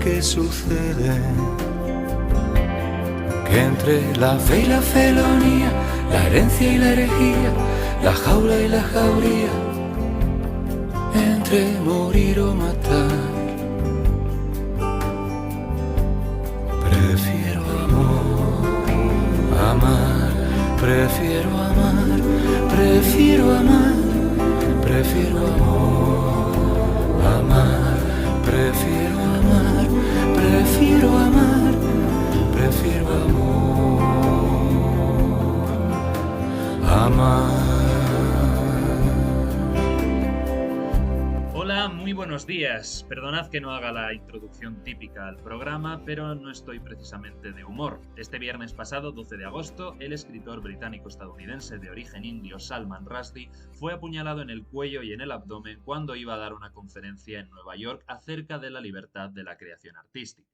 que sucede, que entre la fe y la felonía, la herencia y la herejía, la jaula y la jauría, entre morir o matar, prefiero amar, prefiero amar, prefiero amar, prefiero amar, prefiero amar, prefiero amar, prefiero amar. Hola, muy buenos días. Perdonad que no haga la introducción típica al programa, pero no estoy precisamente de humor. Este viernes pasado, 12 de agosto, el escritor británico-estadounidense de origen indio Salman Rushdie fue apuñalado en el cuello y en el abdomen cuando iba a dar una conferencia en Nueva York acerca de la libertad de la creación artística.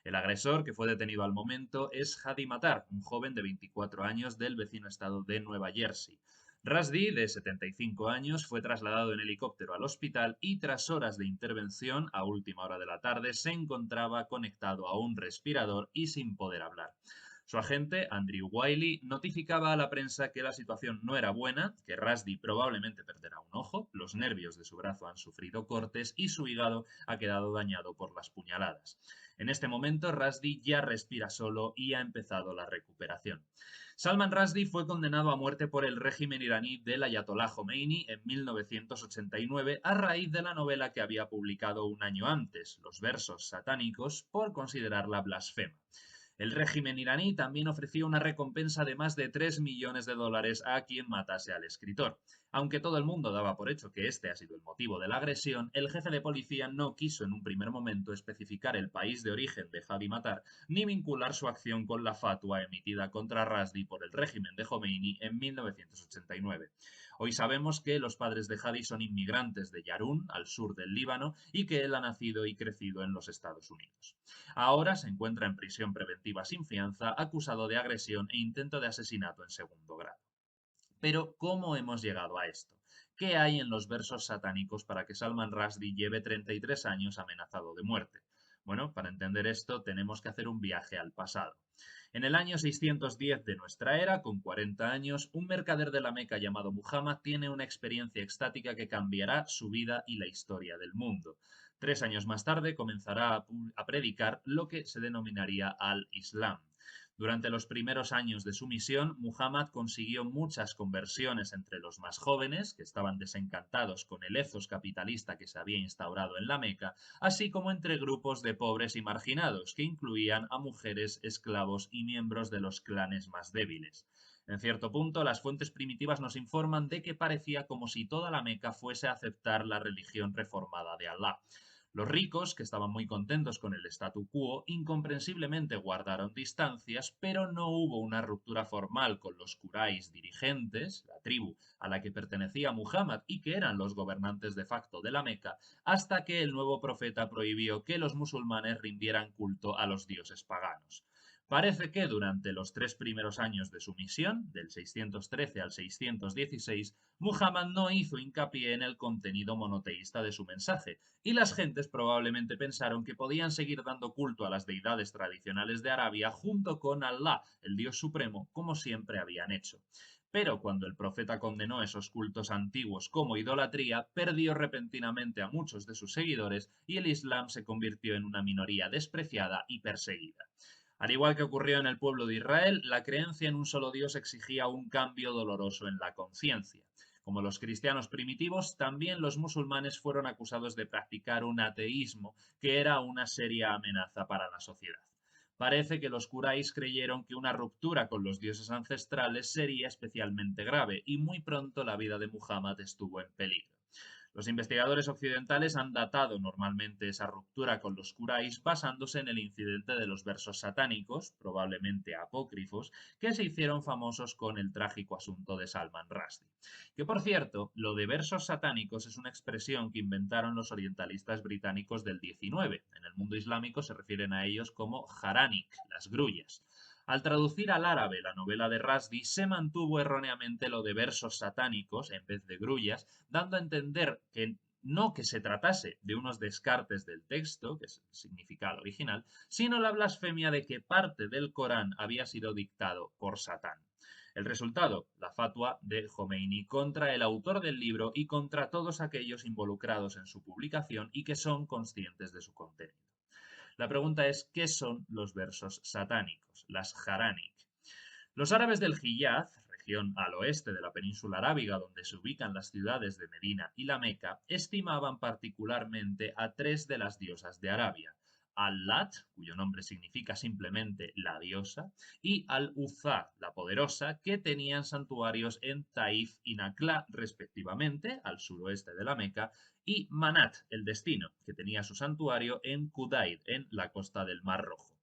El agresor, que fue detenido al momento, es Hadi Matar, un joven de 24 años del vecino estado de Nueva Jersey. Rushdie, de 75 años, fue trasladado en helicóptero al hospital y tras horas de intervención, a última hora de la tarde, se encontraba conectado a un respirador y sin poder hablar. Su agente, Andrew Wiley, notificaba a la prensa que la situación no era buena, que Rushdie probablemente perderá un ojo, los nervios de su brazo han sufrido cortes y su hígado ha quedado dañado por las puñaladas. En este momento, Rushdie ya respira solo y ha empezado la recuperación. Salman Rushdie fue condenado a muerte por el régimen iraní del Ayatollah Khomeini en 1989 a raíz de la novela que había publicado un año antes, Los versos satánicos, por considerarla blasfema. El régimen iraní también ofreció una recompensa de más de 3 millones de dólares a quien matase al escritor. Aunque todo el mundo daba por hecho que este ha sido el motivo de la agresión, el jefe de policía no quiso en un primer momento especificar el país de origen de Hadi Matar ni vincular su acción con la fatua emitida contra Rushdie por el régimen de Khomeini en 1989. Hoy sabemos que los padres de Hadi son inmigrantes de Yarun, al sur del Líbano, y que él ha nacido y crecido en los Estados Unidos. Ahora se encuentra en prisión preventiva sin fianza, acusado de agresión e intento de asesinato en segundo grado. Pero, ¿cómo hemos llegado a esto? ¿Qué hay en los versos satánicos para que Salman Rushdie lleve 33 años amenazado de muerte? Bueno, para entender esto tenemos que hacer un viaje al pasado. En el año 610 de nuestra era, con 40 años, un mercader de la Meca llamado Muhammad tiene una experiencia extática que cambiará su vida y la historia del mundo. 3 años más tarde comenzará a predicar lo que se denominaría al-Islam. Durante los primeros años de su misión, Muhammad consiguió muchas conversiones entre los más jóvenes, que estaban desencantados con el ethos capitalista que se había instaurado en la Meca, así como entre grupos de pobres y marginados, que incluían a mujeres, esclavos y miembros de los clanes más débiles. En cierto punto, las fuentes primitivas nos informan de que parecía como si toda la Meca fuese a aceptar la religión reformada de Alá. Los ricos, que estaban muy contentos con el statu quo, incomprensiblemente guardaron distancias, pero no hubo una ruptura formal con los Quraysh dirigentes, la tribu a la que pertenecía Muhammad y que eran los gobernantes de facto de la Meca, hasta que el nuevo profeta prohibió que los musulmanes rindieran culto a los dioses paganos. Parece que durante los 3 primeros años de su misión, del 613 al 616, Muhammad no hizo hincapié en el contenido monoteísta de su mensaje, y las gentes probablemente pensaron que podían seguir dando culto a las deidades tradicionales de Arabia junto con Alá, el Dios Supremo, como siempre habían hecho. Pero cuando el profeta condenó esos cultos antiguos como idolatría, perdió repentinamente a muchos de sus seguidores y el Islam se convirtió en una minoría despreciada y perseguida. Al igual que ocurrió en el pueblo de Israel, la creencia en un solo Dios exigía un cambio doloroso en la conciencia. Como los cristianos primitivos, también los musulmanes fueron acusados de practicar un ateísmo que era una seria amenaza para la sociedad. Parece que los Quraysh creyeron que una ruptura con los dioses ancestrales sería especialmente grave y muy pronto la vida de Muhammad estuvo en peligro. Los investigadores occidentales han datado normalmente esa ruptura con los Quraysh basándose en el incidente de los versos satánicos, probablemente apócrifos, que se hicieron famosos con el trágico asunto de Salman Rushdie. Que por cierto, lo de versos satánicos es una expresión que inventaron los orientalistas británicos del 19. En el mundo islámico se refieren a ellos como jaranik, las grullas. Al traducir al árabe la novela de Rushdie, se mantuvo erróneamente lo de versos satánicos en vez de grullas, dando a entender que no que se tratase de unos descartes del texto, que significa el original, sino la blasfemia de que parte del Corán había sido dictado por Satán. El resultado, la fatua de Jomeini contra el autor del libro y contra todos aquellos involucrados en su publicación y que son conscientes de su contenido. La pregunta es, ¿qué son los versos satánicos, las Jaranik? Los árabes del Hiyaz, región al oeste de la península arábiga donde se ubican las ciudades de Medina y la Meca, estimaban particularmente a tres de las diosas de Arabia, Al-Lat, cuyo nombre significa simplemente la diosa, y Al-Uzza, la poderosa, que tenían santuarios en Taif y Nakla, respectivamente, al suroeste de la Meca, y Manat, el destino, que tenía su santuario en Kudaid, en la costa del Mar Rojo.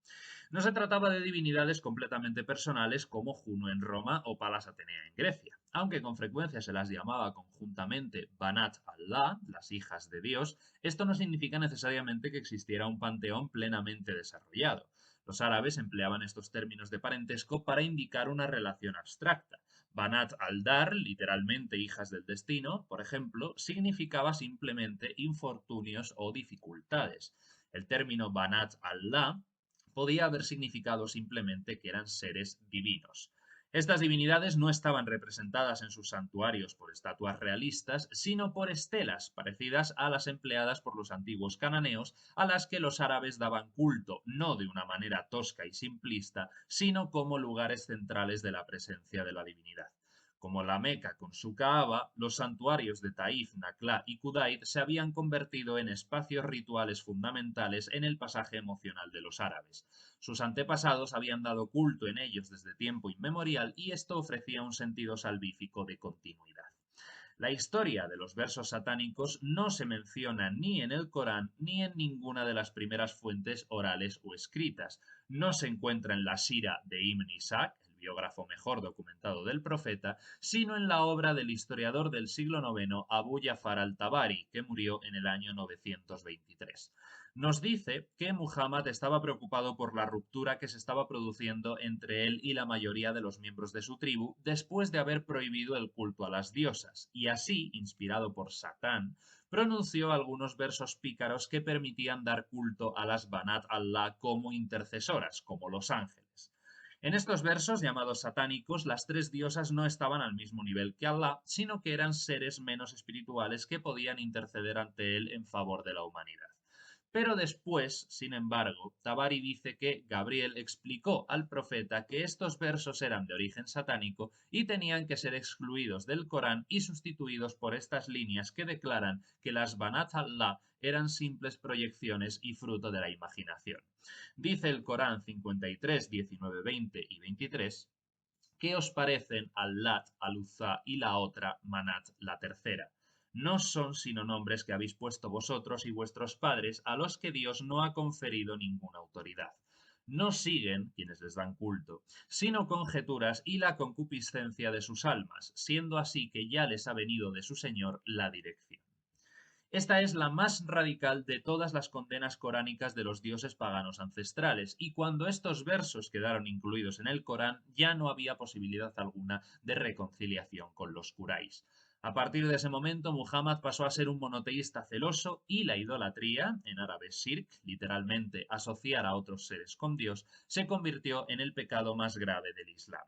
No se trataba de divinidades completamente personales como Juno en Roma o Palas Atenea en Grecia, aunque con frecuencia se las llamaba conjuntamente Banat Allah, las hijas de Dios. Esto no significa necesariamente que existiera un panteón plenamente desarrollado. Los árabes empleaban estos términos de parentesco para indicar una relación abstracta. Banat al-Dar, literalmente hijas del destino, por ejemplo, significaba simplemente infortunios o dificultades. El término Banat Allah podía haber significado simplemente que eran seres divinos. Estas divinidades no estaban representadas en sus santuarios por estatuas realistas, sino por estelas parecidas a las empleadas por los antiguos cananeos, a las que los árabes daban culto, no de una manera tosca y simplista, sino como lugares centrales de la presencia de la divinidad. Como la Meca con su Kaaba, los santuarios de Taif, Nakla y Kudaid se habían convertido en espacios rituales fundamentales en el pasaje emocional de los árabes. Sus antepasados habían dado culto en ellos desde tiempo inmemorial y esto ofrecía un sentido salvífico de continuidad. La historia de los versos satánicos no se menciona ni en el Corán ni en ninguna de las primeras fuentes orales o escritas. No se encuentra en la Sira de Ibn Ishaq, el biógrafo mejor documentado del profeta, sino en la obra del historiador del siglo IX Abu Jafar al-Tabari, que murió en el año 923. Nos dice que Muhammad estaba preocupado por la ruptura que se estaba produciendo entre él y la mayoría de los miembros de su tribu después de haber prohibido el culto a las diosas, y así, inspirado por Satán, pronunció algunos versos pícaros que permitían dar culto a las Banat Allah como intercesoras, como los ángeles. En estos versos, llamados satánicos, las tres diosas no estaban al mismo nivel que Allah, sino que eran seres menos espirituales que podían interceder ante él en favor de la humanidad. Pero después, sin embargo, Tabari dice que Gabriel explicó al profeta que estos versos eran de origen satánico y tenían que ser excluidos del Corán y sustituidos por estas líneas que declaran que las Banat Allah eran simples proyecciones y fruto de la imaginación. Dice el Corán 53, 19, 20 y 23, ¿qué os parecen Al-Lat, Al-Uzza y la otra, Manat, la tercera? No son sino nombres que habéis puesto vosotros y vuestros padres, a los que Dios no ha conferido ninguna autoridad. No siguen, quienes les dan culto, sino conjeturas y la concupiscencia de sus almas, siendo así que ya les ha venido de su Señor la dirección. Esta es la más radical de todas las condenas coránicas de los dioses paganos ancestrales, y cuando estos versos quedaron incluidos en el Corán, ya no había posibilidad alguna de reconciliación con los Quraysh. A partir de ese momento, Muhammad pasó a ser un monoteísta celoso y la idolatría, en árabe shirk, literalmente asociar a otros seres con Dios, se convirtió en el pecado más grave del Islam.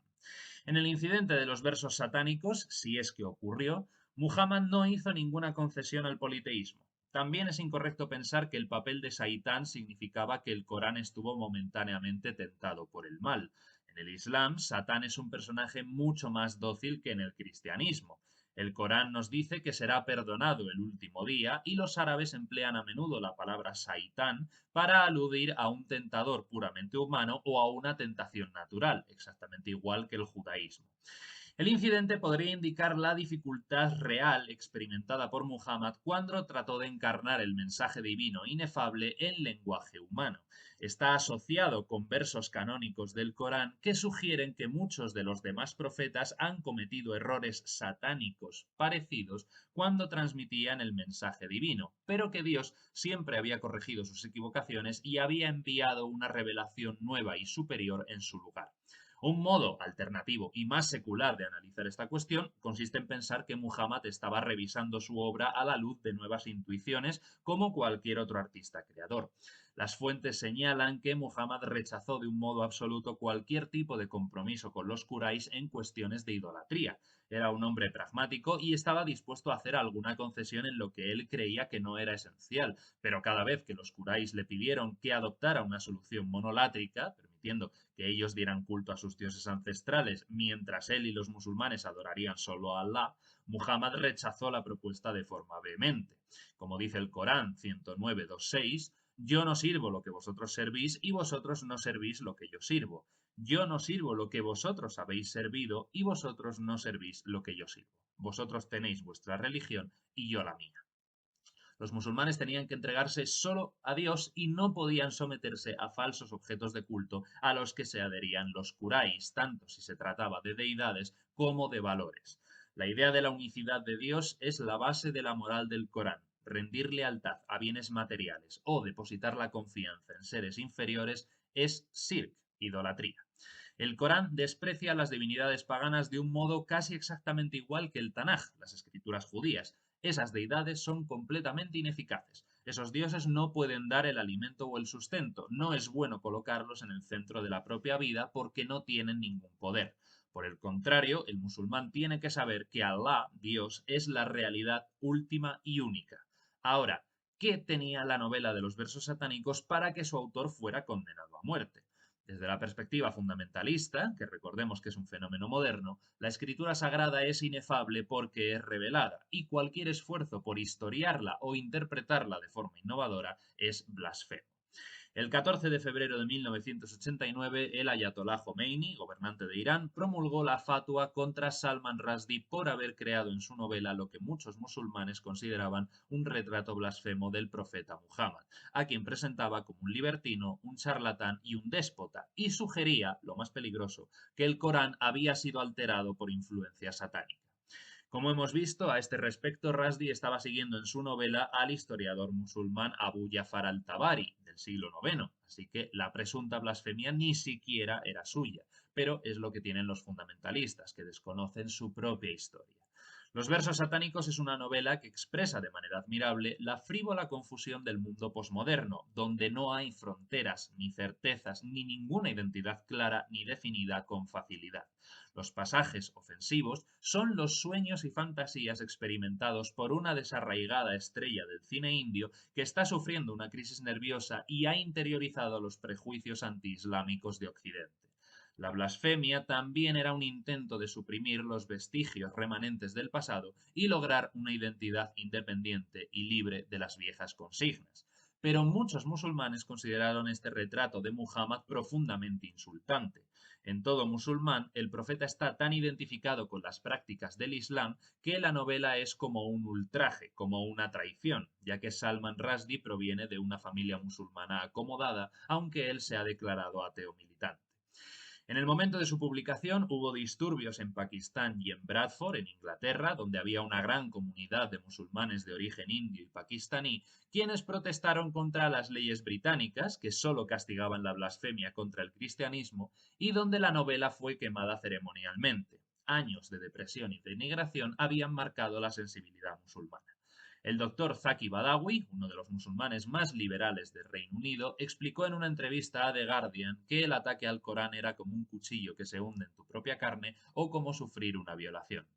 En el incidente de los versos satánicos, si es que ocurrió, Muhammad no hizo ninguna concesión al politeísmo. También es incorrecto pensar que el papel de Saitán significaba que el Corán estuvo momentáneamente tentado por el mal. En el Islam, Satán es un personaje mucho más dócil que en el cristianismo. El Corán nos dice que será perdonado el último día y los árabes emplean a menudo la palabra Saitán para aludir a un tentador puramente humano o a una tentación natural, exactamente igual que el judaísmo. El incidente podría indicar la dificultad real experimentada por Muhammad cuando trató de encarnar el mensaje divino inefable en lenguaje humano. Está asociado con versos canónicos del Corán que sugieren que muchos de los demás profetas han cometido errores satánicos parecidos cuando transmitían el mensaje divino, pero que Dios siempre había corregido sus equivocaciones y había enviado una revelación nueva y superior en su lugar. Un modo alternativo y más secular de analizar esta cuestión consiste en pensar que Muhammad estaba revisando su obra a la luz de nuevas intuiciones como cualquier otro artista creador. Las fuentes señalan que Muhammad rechazó de un modo absoluto cualquier tipo de compromiso con los Quraysh en cuestiones de idolatría. Era un hombre pragmático y estaba dispuesto a hacer alguna concesión en lo que él creía que no era esencial, pero cada vez que los Quraysh le pidieron que adoptara una solución monolátrica, permitiendo que ellos dieran culto a sus dioses ancestrales, mientras él y los musulmanes adorarían solo a Allah, Muhammad rechazó la propuesta de forma vehemente. Como dice el Corán 109:26, yo no sirvo lo que vosotros servís y vosotros no servís lo que yo sirvo. Yo no sirvo lo que vosotros habéis servido y vosotros no servís lo que yo sirvo. Vosotros tenéis vuestra religión y yo la mía. Los musulmanes tenían que entregarse solo a Dios y no podían someterse a falsos objetos de culto a los que se adherían los Quraysh, tanto si se trataba de deidades como de valores. La idea de la unicidad de Dios es la base de la moral del Corán. Rendir lealtad a bienes materiales o depositar la confianza en seres inferiores es shirk, idolatría. El Corán desprecia a las divinidades paganas de un modo casi exactamente igual que el Tanaj, las escrituras judías. Esas deidades son completamente ineficaces. Esos dioses no pueden dar el alimento o el sustento. No es bueno colocarlos en el centro de la propia vida porque no tienen ningún poder. Por el contrario, el musulmán tiene que saber que Allah, Dios, es la realidad última y única. Ahora, ¿qué tenía la novela de los versos satánicos para que su autor fuera condenado a muerte? Desde la perspectiva fundamentalista, que recordemos que es un fenómeno moderno, la escritura sagrada es inefable porque es revelada y cualquier esfuerzo por historiarla o interpretarla de forma innovadora es blasfemo. El 14 de febrero de 1989, el ayatolá Jomeini, gobernante de Irán, promulgó la fatua contra Salman Rushdie por haber creado en su novela lo que muchos musulmanes consideraban un retrato blasfemo del profeta Muhammad, a quien presentaba como un libertino, un charlatán y un déspota, y sugería, lo más peligroso, que el Corán había sido alterado por influencia satánica. Como hemos visto, a este respecto, Rushdie estaba siguiendo en su novela al historiador musulmán Abu Jafar al-Tabari, del siglo IX, así que la presunta blasfemia ni siquiera era suya, pero es lo que tienen los fundamentalistas, que desconocen su propia historia. Los versos satánicos es una novela que expresa de manera admirable la frívola confusión del mundo posmoderno, donde no hay fronteras, ni certezas, ni ninguna identidad clara ni definida con facilidad. Los pasajes ofensivos son los sueños y fantasías experimentados por una desarraigada estrella del cine indio que está sufriendo una crisis nerviosa y ha interiorizado los prejuicios antiislámicos de Occidente. La blasfemia también era un intento de suprimir los vestigios remanentes del pasado y lograr una identidad independiente y libre de las viejas consignas. Pero muchos musulmanes consideraron este retrato de Muhammad profundamente insultante. En todo musulmán, el profeta está tan identificado con las prácticas del Islam que la novela es como un ultraje, como una traición, ya que Salman Rushdie proviene de una familia musulmana acomodada, aunque él se ha declarado ateo militante. En el momento de su publicación hubo disturbios en Pakistán y en Bradford, en Inglaterra, donde había una gran comunidad de musulmanes de origen indio y pakistaní, quienes protestaron contra las leyes británicas, que solo castigaban la blasfemia contra el cristianismo, y donde la novela fue quemada ceremonialmente. Años de depresión y denigración habían marcado la sensibilidad musulmana. El doctor Zaki Badawi, uno de los musulmanes más liberales del Reino Unido, explicó en una entrevista a The Guardian que el ataque al Corán era como un cuchillo que se hunde en tu propia carne o como sufrir una violación.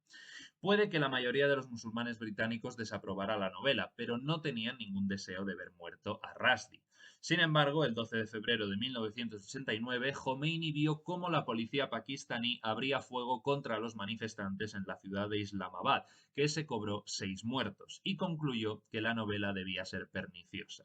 Puede que la mayoría de los musulmanes británicos desaprobara la novela, pero no tenían ningún deseo de ver muerto a Rushdie. Sin embargo, el 12 de febrero de 1989, Khomeini vio cómo la policía pakistaní abría fuego contra los manifestantes en la ciudad de Islamabad, que se cobró 6 muertos, y concluyó que la novela debía ser perniciosa.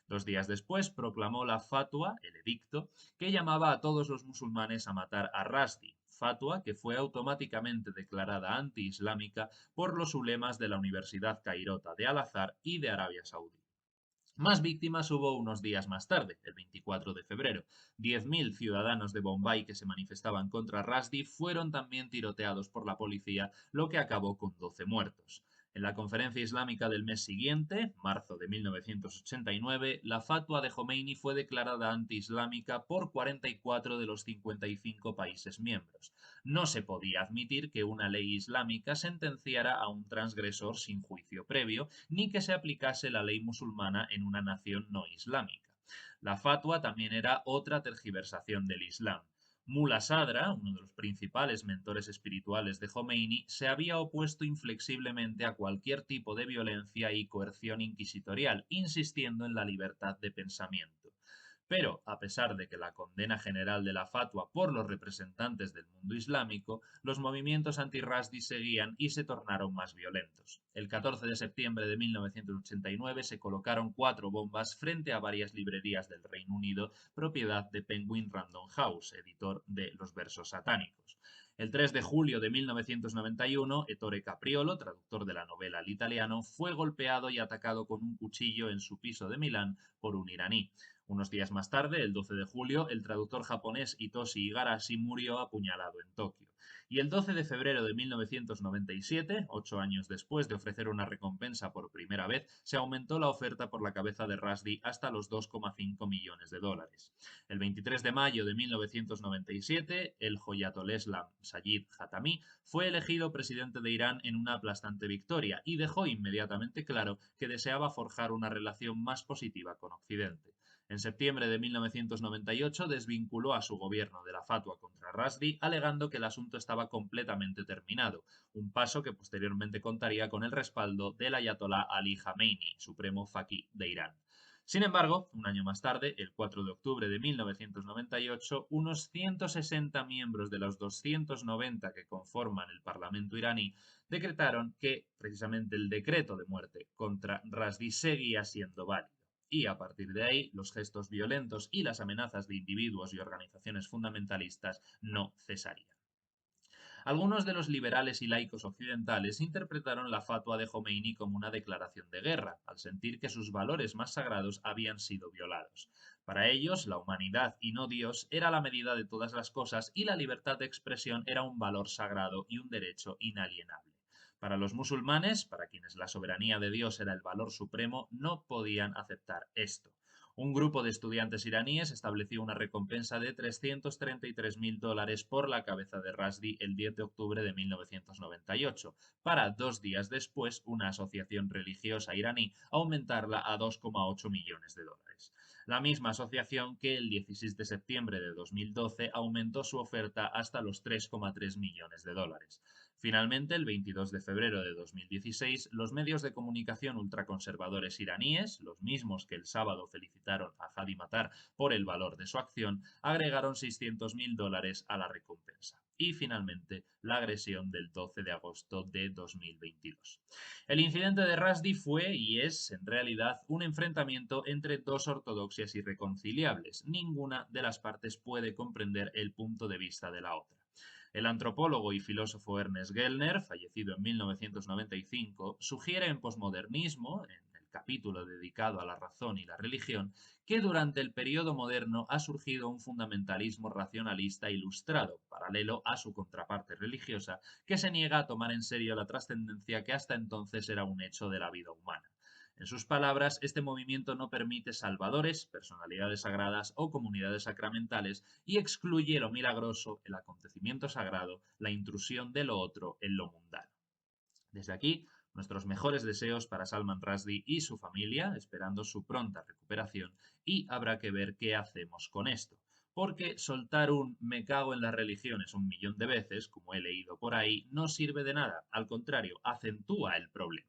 2 días después proclamó la fatua, el edicto, que llamaba a todos los musulmanes a matar a Rushdie, fatua que fue automáticamente declarada antiislámica por los ulemas de la Universidad Cairota de Al-Azhar y de Arabia Saudí. Más víctimas hubo unos días más tarde, el 24 de febrero. 10.000 ciudadanos de Bombay que se manifestaban contra Rushdie fueron también tiroteados por la policía, lo que acabó con 12 muertos. En la conferencia islámica del mes siguiente, marzo de 1989, la fatwa de Jomeini fue declarada antiislámica por 44 de los 55 países miembros. No se podía admitir que una ley islámica sentenciara a un transgresor sin juicio previo, ni que se aplicase la ley musulmana en una nación no islámica. La fatwa también era otra tergiversación del Islam. Mullah Sadra, uno de los principales mentores espirituales de Jomeini, se había opuesto inflexiblemente a cualquier tipo de violencia y coerción inquisitorial, insistiendo en la libertad de pensamiento. Pero, a pesar de que la condena general de la fatwa por los representantes del mundo islámico, los movimientos anti-Rushdie seguían y se tornaron más violentos. El 14 de septiembre de 1989 se colocaron 4 bombas frente a varias librerías del Reino Unido, propiedad de Penguin Random House, editor de Los versos satánicos. El 3 de julio de 1991, Ettore Capriolo, traductor de la novela al italiano, fue golpeado y atacado con un cuchillo en su piso de Milán por un iraní. Unos días más tarde, el 12 de julio, el traductor japonés Hitoshi Igarashi murió apuñalado en Tokio. Y el 12 de febrero de 1997, 8 años después de ofrecer una recompensa por primera vez, se aumentó la oferta por la cabeza de Rushdie hasta los 2,5 millones de dólares. El 23 de mayo de 1997, el Ayatollah Sayyid Khatami fue elegido presidente de Irán en una aplastante victoria y dejó inmediatamente claro que deseaba forjar una relación más positiva con Occidente. En septiembre de 1998 desvinculó a su gobierno de la fatwa contra Rushdie, alegando que el asunto estaba completamente terminado, un paso que posteriormente contaría con el respaldo del ayatolá Ali Khamenei, supremo faquí de Irán. Sin embargo, un año más tarde, el 4 de octubre de 1998, unos 160 miembros de los 290 que conforman el Parlamento iraní decretaron que precisamente el decreto de muerte contra Rushdie seguía siendo válido. Y a partir de ahí, los gestos violentos y las amenazas de individuos y organizaciones fundamentalistas no cesarían. Algunos de los liberales y laicos occidentales interpretaron la fatwa de Jomeini como una declaración de guerra, al sentir que sus valores más sagrados habían sido violados. Para ellos, la humanidad y no Dios era la medida de todas las cosas y la libertad de expresión era un valor sagrado y un derecho inalienable. Para los musulmanes, para quienes la soberanía de Dios era el valor supremo, no podían aceptar esto. Un grupo de estudiantes iraníes estableció una recompensa de $333.000 por la cabeza de Rushdie el 10 de octubre de 1998, para 2 días después una asociación religiosa iraní aumentarla a $2,8 millones. La misma asociación que el 16 de septiembre de 2012 aumentó su oferta hasta los $3,3 millones. Finalmente, el 22 de febrero de 2016, los medios de comunicación ultraconservadores iraníes, los mismos que el sábado felicitaron a Hadi Matar por el valor de su acción, agregaron $600.000 a la recompensa. Y finalmente, la agresión del 12 de agosto de 2022. El incidente de Rushdie fue y es, en realidad, un enfrentamiento entre dos ortodoxias irreconciliables. Ninguna de las partes puede comprender el punto de vista de la otra. El antropólogo y filósofo Ernest Gellner, fallecido en 1995, sugiere en Posmodernismo, en el capítulo dedicado a la razón y la religión, que durante el periodo moderno ha surgido un fundamentalismo racionalista ilustrado, paralelo a su contraparte religiosa, que se niega a tomar en serio la trascendencia que hasta entonces era un hecho de la vida humana. En sus palabras, este movimiento no permite salvadores, personalidades sagradas o comunidades sacramentales y excluye lo milagroso, el acontecimiento sagrado, la intrusión de lo otro en lo mundano. Desde aquí, nuestros mejores deseos para Salman Rushdie y su familia, esperando su pronta recuperación, y habrá que ver qué hacemos con esto. Porque soltar un me cago en las religiones 1.000.000 de veces, como he leído por ahí, no sirve de nada, al contrario, acentúa el problema.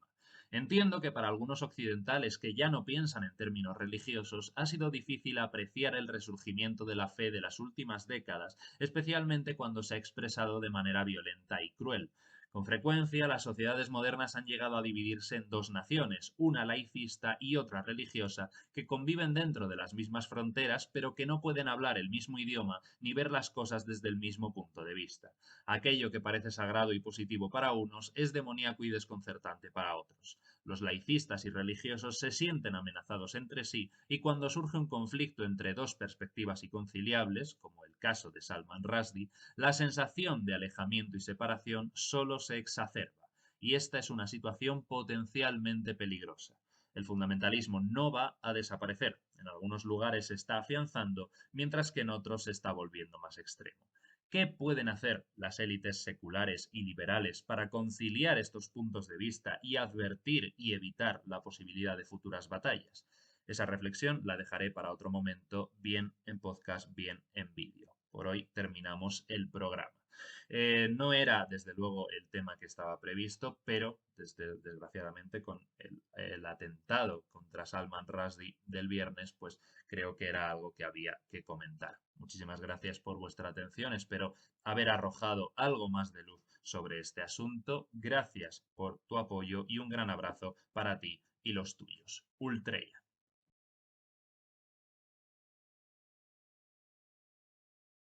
Entiendo que para algunos occidentales que ya no piensan en términos religiosos ha sido difícil apreciar el resurgimiento de la fe de las últimas décadas, especialmente cuando se ha expresado de manera violenta y cruel. Con frecuencia, las sociedades modernas han llegado a dividirse en dos naciones, una laicista y otra religiosa, que conviven dentro de las mismas fronteras, pero que no pueden hablar el mismo idioma ni ver las cosas desde el mismo punto de vista. Aquello que parece sagrado y positivo para unos es demoníaco y desconcertante para otros. Los laicistas y religiosos se sienten amenazados entre sí y cuando surge un conflicto entre dos perspectivas inconciliables, como el caso de Salman Rushdie, la sensación de alejamiento y separación solo se exacerba. y esta es una situación potencialmente peligrosa. El fundamentalismo no va a desaparecer. En algunos lugares se está afianzando, mientras que en otros se está volviendo más extremo. ¿Qué pueden hacer las élites seculares y liberales para conciliar estos puntos de vista y advertir y evitar la posibilidad de futuras batallas? Esa reflexión la dejaré para otro momento, bien en podcast, bien en vídeo. Por hoy terminamos el programa. No era, desde luego, el tema que estaba previsto, pero desgraciadamente con el atentado contra Salman Rushdie del viernes, pues creo que era algo que había que comentar. Muchísimas gracias por vuestra atención. Espero haber arrojado algo más de luz sobre este asunto. Gracias por tu apoyo y un gran abrazo para ti y los tuyos. Ultreya.